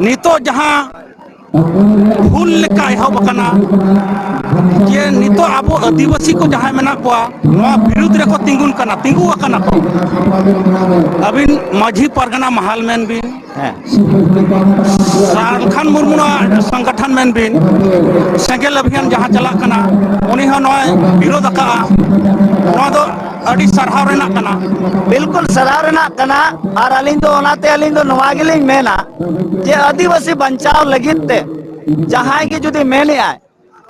नितो जहां भूल लेका एहब कना जे नितो अब आदिवासी को जहां मेना को विरुद्ध रे को तिंगुन कना तिंगु कना को अबिन माझी परगना महाल मेन बिन सालखान मुर्मू संगठन मेन बिन सेंगेल अभियान जहां चला कना उनी हो नय विरोध का नवा दो अड़ी सरहाव रेना कना बिल्कुल सरहाव रेना कना और अलिंग दो ओनाते अलिंग दो नवा गेलिंग मेना जे आदिवासी बचाव लगित ते जहां की जुदी मेने आए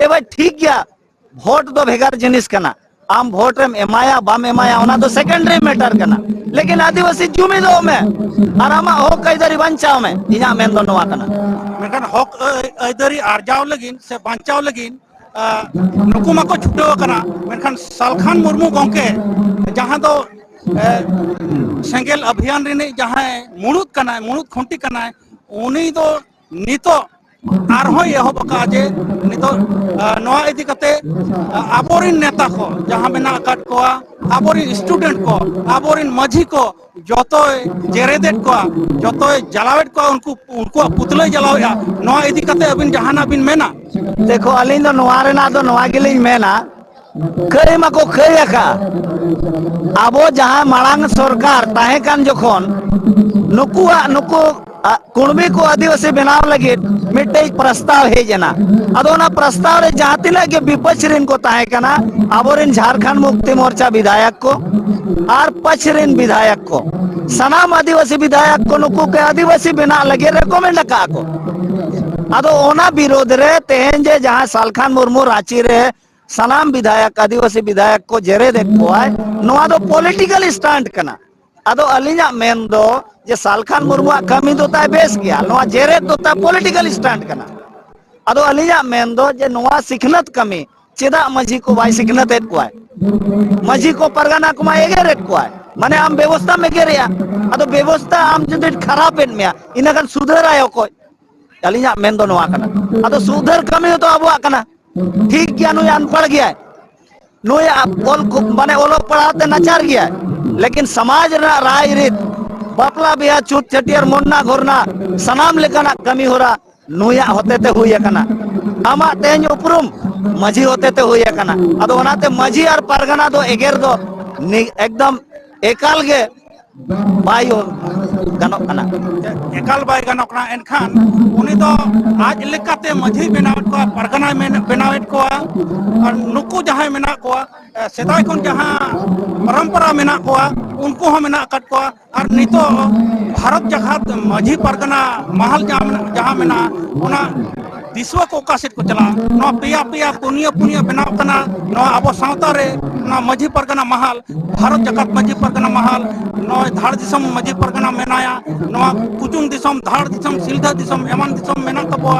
ए भाई ठीक गया वोट दो भेगार जिनिस कना आम वोट रेम एमाया बाम एमाया ओना तो सेकेंडरी मैटर कना लेकिन आदिवासी जुमी दो में और आमा हो कईदरी बचाव में इना मेन दो नवा कना मेकन हक अइदरी आर्जाव लगिन से बचाव लगिन नुकु माको छुटो कना मेनखान सालखान मुर्मू गोंके जहां दो सेंगेल अभियान रे जहां मुणुत कना मुणुत खुंटी कना उनी दो नितो आरहो एहब का जे नितो नवा इदी कते आबोरिन नेता को जहां मेना काट को आबोरिन स्टूडेंट को आबोरिन माझी को जतो जेरेदेट को जतो जलावेट को उनको पुतले जलावया नवा इदी कते अबिन जहाना बिन मेना देखो अलिंग दो नवा रेना दो नवा गेलिंग मेना कई माको कई का आबो जहां मांग सरकार ताहे कान जखन नुकु कुणबी को आदिवासी बनाव लगे मिट्टे प्रस्ताव है जना अदोना प्रस्ताव रे जहां तिना के विपक्ष रिन को ताहे कना आबोरिन झारखंड मुक्ति मोर्चा विधायक को और पक्षरिन विधायक को सनाम आदिवासी विधायक को नुकु के आदिवासी बना लगे रेकमेंड का को अदो ओना विरोध रे तेहन जे जहां सालखान मुर्मू रांची रे सनाम विधायक आदिवासी विधायक को जेरे देखो है नवा दो पॉलिटिकल स्टैंड कना अदो अलिंगा मेन दो जे सालखान मुर्मू कमी दोता है बेस गया नवा जेरे दोता पॉलिटिकल स्टैंड कना अदो अलिंगा मेन दो जे नवा सिखनत कमी चेदा माझी को भाई सिखनत एट को है माझी को परगना को मा एगे रेट को है माने आम व्यवस्था में गेरिया अदो व्यवस्था आम जदि खराब एन में इनकन सुधर आयो को अलिंगा मेन दो नवा कना अदो सुधर कमी तो अबवा कना ठीक गया नु अनपढ़ गया नु ओल माने ओलो पढ़ाते नचार गया लेकिन समाज राय रीत बापला बिया छूट छटियर मुन्ना घोरना सनाम लेकाना कमी हो रहा नुया होते ते हुई कना आमा तेज उपरुम माझी होते ते हुई कना अदो ओनाते माझी और परगना दो एगेर दो एकदम एकाल गे बायो गनो कना एकाल बाय गनो कना एनखान उनी दो आज लेकाते माझी बनावट को परगना में बनावट को और नुकु जहां मेना को सेदाय कोन जहां परंपरा मेना को उनको हम मेना कट को और नितो भारत जगत माझी परगना महल जहां मेना उना दिसवा को कासेट को चला नो पिया पिया पुनिया पुनिया बनाव कना नो अब सावता रे नो माझी परगना महल भारत जगत माझी परगना महल नो धाड़ दिसम माझी परगना मेनाया नो कुचुंग दिसम धाड़ दिसम सिलधा दिसम एमान दिसम मेना कबो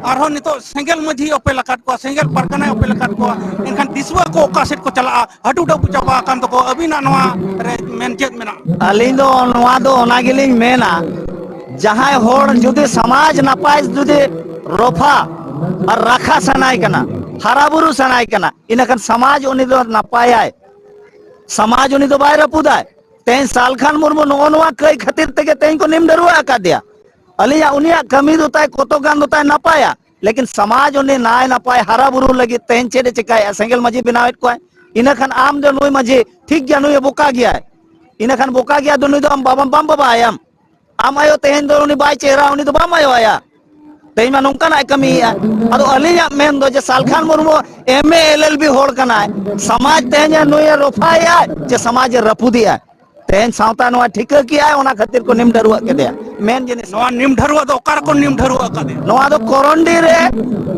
आरो नितो सेंगेल माझी ओपे लकाट को सेंगेल परगना ओपे लकाट को इनखान दिसवा को कासेट को चला हटू डबु चाबा कान तो अबिना नवा रे मेन चेत मेना अलिंग दो नवा दो ओना गेलिंग मेना जहां होड़ जुदे समाज नपाय जुदे रोफा और रखा सनाय कना हराबुरु सनाय कना इनकन समाज उनी दो नपाय समाज उनी दो बाय रपुदाय तेन सालखान मुर्मू नोनवा कई खातिर तेगे तेन को निम डरुआ का दिया अलिया उनिया कमी दोता है कोतो गान दोता है नपाया लेकिन समाज उनी नाय नपाय हराबुरु लगी तेन चेडे चिकाय सेंगेल माझी बनावट को है इनकन आम जो नुई माझी ठीक गया नुई बोका गया है इनकन बोका गया दो नुई दो बम बाबा आयम आम आयो तेन दो उनी बाय चेहरा उनी दो बाम आयो आया तेज में नौका ना कमी है अदो अलिया मेन दो जे सालखान मुर्मू एमए एलएलबी होड़ कना है समाज तेज नुई रोफाया जे समाज रपुदिया तेन सावता नवा ठीक किया है ओना खातिर को निम डरुआ के दे मेन जिनिस नवा निम ढरुआ दो ओकार को निम ढरुआ का दे नवा दो कोरंडी रे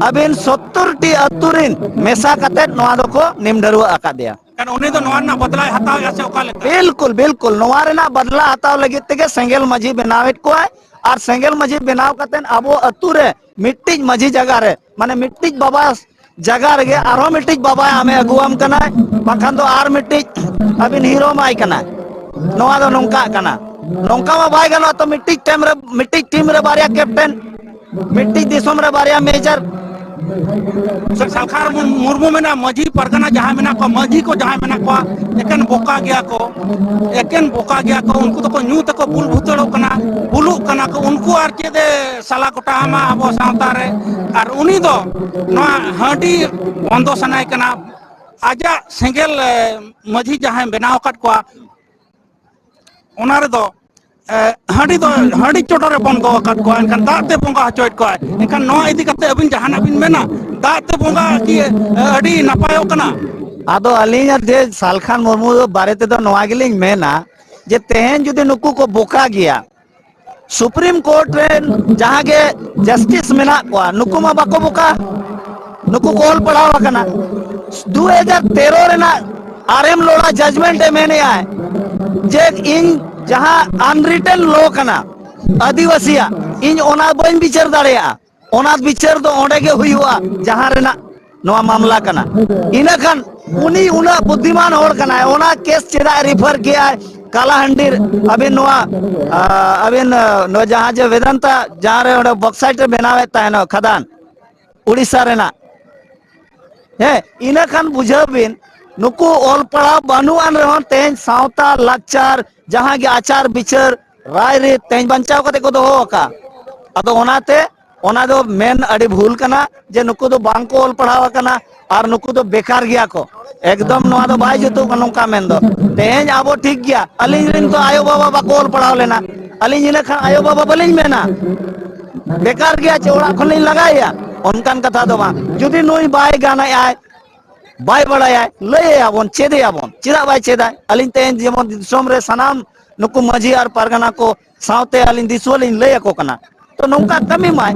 अबिन 70 टी अतुरिन मेसा कते नवा दो को निम डरुआ का दिया कन उनी दो नवा ना बदला हताव ऐसे ओका ले बिल्कुल बिल्कुल नवा रे ना बदला हताव लगी ते सेंगेल माझी बनावट को है और सेंगेल माझी बनाव कतेन अबो अतु रे मिट्टी माझी जगह रे माने मिट्टी बाबा जगह रे आरो मिट्टी बाबा हमें अगुआम कना बखान दो आर मिट्टी अबिन हीरो माई कना नवा दो नोंका कना नोंका मा बाय गनो तो मिट्टी टीम रे बारिया कैप्टन मिट्टी दिसम रे बारिया मेजर सालखार मुर्मू मेना मजी परगना जहाँ मेना को मजी को जहाँ मेना को एकेन बोका गया को उनको तो को न्यू तक बुल भुतड़ो कना बुलु कना को उनको आर चेदे साला कोटा हमा अबो सावता रे आर उनी दो नवा हांडी बंदो सनाय कना आजा सेंगेल मजी जहाँ बनाव कट को ओनारे दो हांडी चोटोरे बंदो कट को एनखान दाते बोंगा हचोयत को एनखान नो इदी कते अबिन जहाना बिन मेना दाते बोंगा की अडी नपायो कना आदो अलिया जे सालखान मुर्मू बारे ते दो नोआ गिलिंग मेना जे तेहन जुदि नुकु को बोका गया सुप्रीम कोर्ट रे जहां के जस्टिस मेना को नुकु मा बाको बोका नुकु कोल पढ़ावा कना 2013 रे ना आरएम लोड़ा जजमेंट मेने आए जे इन जहां अनरिटन लो कना आदिवासिया इन ओना बन विचार दाड़ेया ओना विचार दो ओंडे के हुआ जहां रेना नोआ मामला कना इना खान उनी उना बुद्धिमान होड़ कना ओना केस चेदा रिफर किया कालाहंडीर अबिन नोआ अबिन नो जहां जे वेदांता जहां रे ओंडे बॉक्साइट रे बनावे तायनो खदान उड़ीसा रेना हे इना खान बुझाबिन नुकु ओल पड़ा बानुआन रहन तेज सावता लाचार जहां के आचार विचार राय रे तेज बंचाव कते को दोहो का अदो ओनाते ओना दो मेन अड़ी भूल कना जे नुकु दो बांग को ओल पढ़ावा कना और नुकु दो बेकार गया को एकदम नोआ दो बाय जतो नोका मेन दो तेज आबो ठीक गया अलिंग रिन तो आयो बाबा बाको ओल पढ़ाव लेना अलिंग इने खान आयो बाबा बलिंग मेना बेकार गया चोड़ा खन लगाया उनकान कथा दो बा जुदी नुई बाय गाना आय बाय बड़ाया लय आबोन चेदे आबोन चिदा बाय चेदा अलिन तेन जेमन दिसोम रे सनाम नुकु मजी और परगना को सावते अलिन दिसोलिन लय को कना तो नौका कमी माय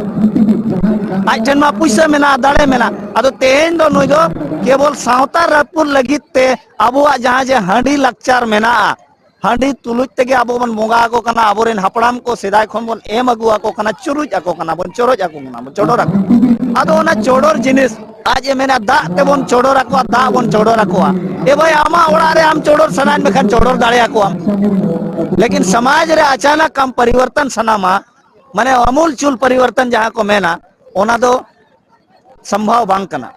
आज जन्मा पैसा मेना दाड़े मेना अदो तेन दो नुई दो केवल सावता रापुर लगित ते अबुआ जहां जे हांडी लक्चार मेना हांडी तुलुज तेगे आबो बन बोंगा को कना आबोरेन हपड़ाम को सेदाय खन बन एम अगुआ को कना चुरुज आको कना बन चोरोज आको कना बन चोडोर आको अदो ओना चोडोर जिनिस आज मेना दा ते बन चोडोर आको दा बन चोडोर आको ए भाई आमा ओड़ा रे हम चोडोर सनान में खान चोडोर दाड़े आको लेकिन समाज रे अचानक कम परिवर्तन सनामा माने अमूल चूल परिवर्तन जहां को मेना ओना दो संभव बांग कना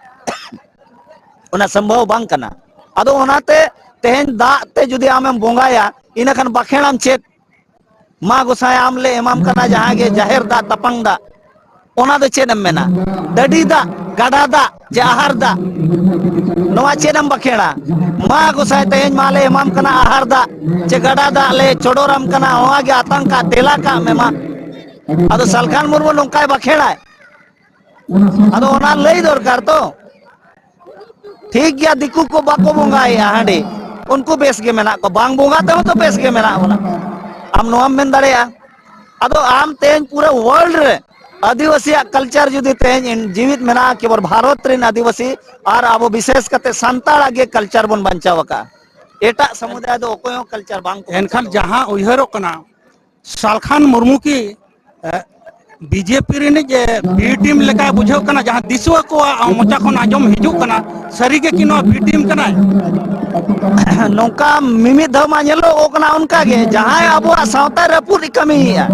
ओना संभव बांग कना अदो ओनाते तेहन दा ते जुदी आमें बोंगाया इना खान बखेड़ाम चेक मा गोसाय आमले एमाम कना जहां के जाहिर दा तपंग दा ओना दो चेदम मेना दडी दा गड़ा दा जे आहार दा नोआ चेदम बखेड़ा मा गोसाय तेहन माले एमाम कना आहार दा जे गड़ा दा ले चोडोराम कना ओआ के आतंका तेला का मेमा अदो सालखान मुर्मू नोंकाय बखेड़ा अदो ओना लई दरकार तो ठीक गया दिकू को बाको बोंगाया हांडी उनको बेस के मेना को बांग बोंगा तो बेस के मेना होना आम नोआम मेन दाड़ेया अदो आम तेज पूरा वर्ल्ड रे आदिवासी कल्चर जुदी तेज जीवित मेना केवल भारत रेन आदिवासी और अब विशेष करते संताल आगे कल्चर बन बंचाव का एटा समुदाय दो कोयो कल्चर बांग एनखान जहां उयहरो कना सालखान मुर्मू की बीजेपी रे जे बी टीम लेका बुझाव कना जहां दिसवा को मोचा खन आजम हिजु कना सरी के किनो बी टीम कना नौका मिमित धमा नेलो ओकना उनका के जहां अबो सावता रपुद कमी है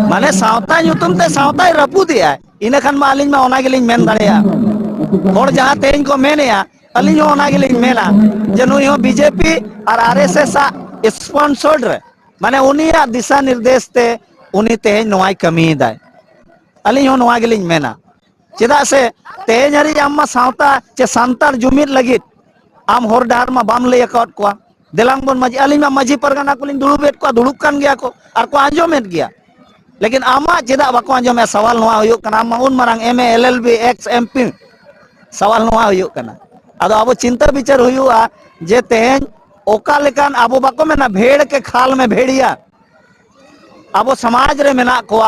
माने सावता युतुम ते सावता रपुद है इने खान मा अलिन मा ओना गेलिन मेन दाड़ेया और जहां तेन को मेनेया अलिन ओना गेलिन मेना जनु यो बीजेपी और आरएसएस स्पॉन्सर्ड रे माने उनिया दिशा निर्देश ते उनी तेज नोआई कमी दाय अलिन नोआ गेलिन मेना चेदा से तेज हरी आम सावता चे सांतार जुमिद लगित आम होर डार मा बाम लय अकाउट को देलांग बन मजी अलिन मा मजी परगना कुलिन दुड़ुबेट को दुड़ुब कान गया को और को आंजोमेत गया लेकिन आमा चेदा बाको आंजोमे सवाल नोआ हुयो कना आम उन Marang MA LLB x MP सवाल नोआ हुयो कना अदो अब चिंता विचार हुआ जे तेज ओका लेकान अब बाको मेना भेड़ के खाल में भेड़िया अब समाज रे मेना को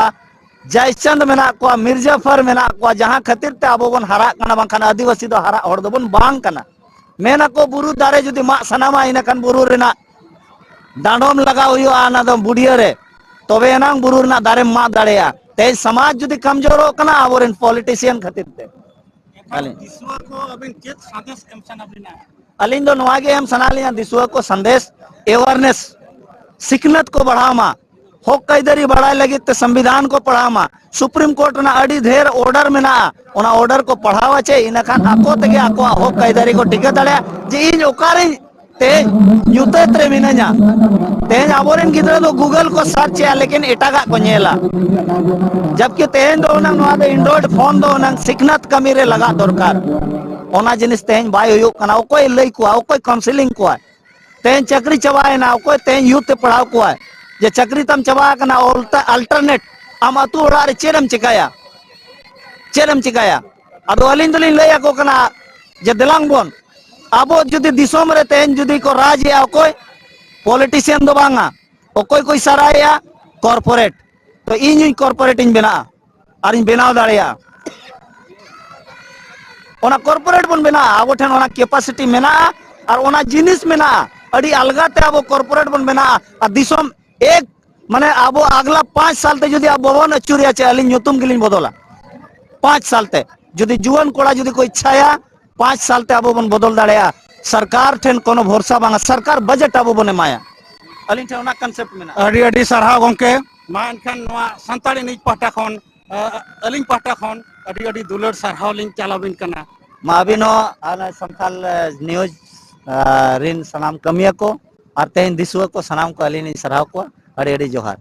जयचंद मेना को मिर्जाफर मेना को जहां खातिर ते अब बन हरा कना बांखान आदिवासी दो हरा और दो बन बांग कना मेना को बुरु दारे जुदी मा सनामा इना खान बुरु रेना दांडोम लगा हुयो आना दो बुढ़िया रे तबे एनांग बुरु रेना दारे मा दाड़ेया ते समाज जुदी कमजोर हो कना आबोरेन पॉलिटिशियन खातिर ते दिसवा को अबिन चेत संदेश एम सनाबिना अलिन दो नोआ के एम सनालिया दिसवा को संदेश अवेयरनेस सिकनत को बढ़ावा हक कायदारी बड़ा लगे ते संविधान को पढ़ामा सुप्रीम कोर्ट ना अड़ी ढेर ऑर्डर में ना ऑर्डर को पढ़ावा चे इन खान आको तगे आको हक कायदारी को टिका दड़े जे इन ओकारे ते यूते त्रे मिना냐 तेज आबोरेन गिद्रा दो गूगल को सर्च या लेकिन एटागा को नेला जबकि तेज दो नंग नवा दो एंड्रॉइड फोन दो नंग सिकनत कमी रे लगा दरकार ओना जिनिस तेज बाय हुयो कना ओकोय लई को ओकोय काउंसलिंग को तेज चक्री चबाए ना ओकोय तेज यूथ पढ़ाव को जे चक्री तम चबा कना अल्टरनेट आम अतु ओड़ा रे चेरम चिकाया अदो अलिन दलिन लई को कना जे दिलांग बोन आबो जुदी दिसोम रे तेज जुदी को राज या ओकोय पॉलिटिशियन दो बांगा ओकोय कोई सराया कॉर्पोरेट तो इन कॉर्पोरेट इन बना और इन बनाव दाड़िया ओना कॉर्पोरेट बन बना आबो ठन ओना कैपेसिटी मेना और ओना जिनिस मेना अड़ी अलगाते आबो कॉर्पोरेट बन बना और दिसोम एक माने आबो अगला 5 साल ते जुदी आबो बन अचुरिया चे अलिन ᱧᱩᱛᱩᱢ गिलिन बदला 5 साल ते जुदी जुवन कोड़ा जुदी कोई इच्छाया 5 साल ते आबो बन बदल दाड़िया सरकार ठेन कोनो भरोसा बांगा सरकार बजट आबो बने माया अलिन ठे ओना कांसेप्ट मेना अड़ी अड़ी सरहाव गोंके मा एनखान नवा संताली निज पाहटा खन अलिंग पाहटा खन अड़ी अड़ी दुलर सरहाव लिंग चालाबिन कना मा अबिनो आना संथाल न्यूज रिन सनाम कमिया को और तेन दिसुआ को सनाम को अलिन सरहाव को अड़ी अड़ी जोहार